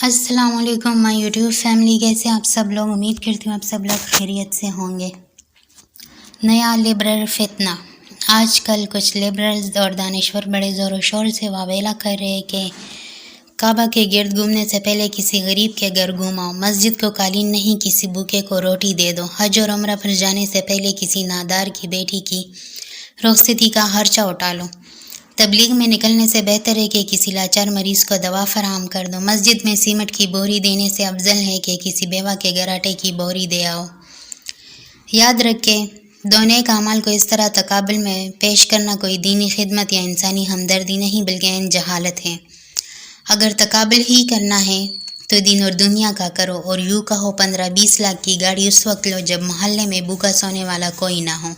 अस्सलाम वालेकुम my YouTube family, कैसे आप सब लोग। उम्मीद करती हूँ आप सब लोग खैरियत से होंगे। नया लिबरल फितना। आजकल कुछ लिबरल्स और दानिश्वर बड़े ज़ोर शोर से वावेला कर रहे हैं कि काबा के गिर्द घूमने से पहले किसी गरीब के घर घुमाओ, मस्जिद को कालीन नहीं किसी भूखे को रोटी दे दो, हज और उम्रा पर जाने से पहले किसी नादार की बेटी की रुखसती का खर्चा उठा लो, तबलीग में निकलने से बेहतर है कि किसी लाचार मरीज को दवा फराहम कर दो, मस्जिद में सीमेंट की बोरी देने से अफजल है कि किसी बेवा के घर आटे की बोरी दे आओ। याद रखें, दोनों का अमाल को इस तरह तकाबुल में पेश करना कोई दीनी खिदमत या इंसानी हमदर्दी नहीं बल्कि इन जहालत है। अगर तकाबुल ही करना है तो दीन और दुनिया का करो, और यूँ कहो 15-20 लाख की गाड़ी उस वक्त लो जब मोहल्ले में भूखा सोने वाला कोई ना हो।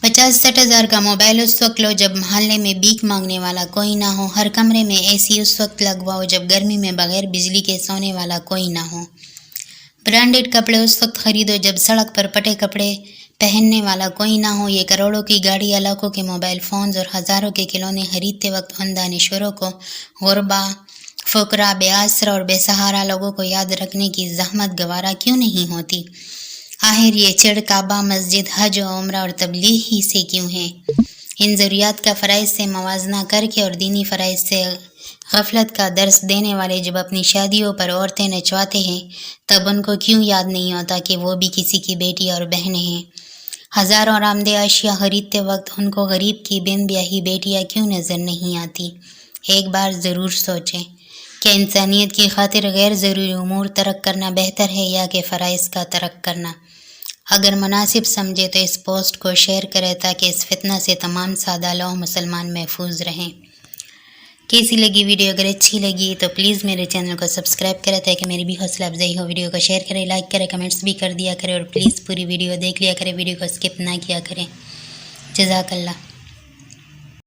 50-60 हज़ार का मोबाइल उस वक्त लो जब मोहल्ले में भीख मांगने वाला कोई ना हो। हर कमरे में एसी उस वक्त लगवाओ जब गर्मी में बगैर बिजली के सोने वाला कोई ना हो। ब्रांडेड कपड़े उस वक्त खरीदो जब सड़क पर पटे कपड़े पहनने वाला कोई ना हो। ये करोड़ों की गाड़ी, लाखों के मोबाइल फ़ोन्स और हज़ारों के खिलौने खरीदते वक्त उन दानिश्वरों को, गुरबा, फुकरा, बेआसरा और बेसहारा लोगों को याद रखने की जहमत गवारा क्यों नहीं होती? आखिर ये चिड़ काबा, मस्जिद, हज, उम्रा और तबलीग ही से क्यों है? इन ज़रूरियात का फ़राइज़ से मवाजना करके और दीनी फ़राइज़ से गफलत का दर्स देने वाले जब अपनी शादियों पर औरतें नचवाते हैं तब उनको क्यों याद नहीं होता कि वो भी किसी की बेटी और बहनें हैं? हज़ारों आरामदेह अशिया खरीदते वक्त उनको गरीब की बिन ब्याही बेटियाँ क्यों नज़र नहीं आती? एक बार ज़रूर सोचें, क्या इंसानियत की खातिर गैर ज़रूरी उमूर तरक करना बेहतर है या कि फ़राइज़ का तरक करना? अगर मुनासिब समझे तो इस पोस्ट को शेयर करें ताकि इस फितना से तमाम सादा लोग मुसलमान महफूज रहें। कैसी लगी वीडियो? अगर अच्छी लगी तो प्लीज़ मेरे चैनल को सब्सक्राइब करें ताकि मेरी भी हौसला अफजाई हो। वीडियो को शेयर करें, लाइक करें, कमेंट्स भी कर दिया करें और प्लीज़ पूरी वीडियो देख लिया करें, वीडियो को स्किप ना किया करें। जज़ाकल्लाह।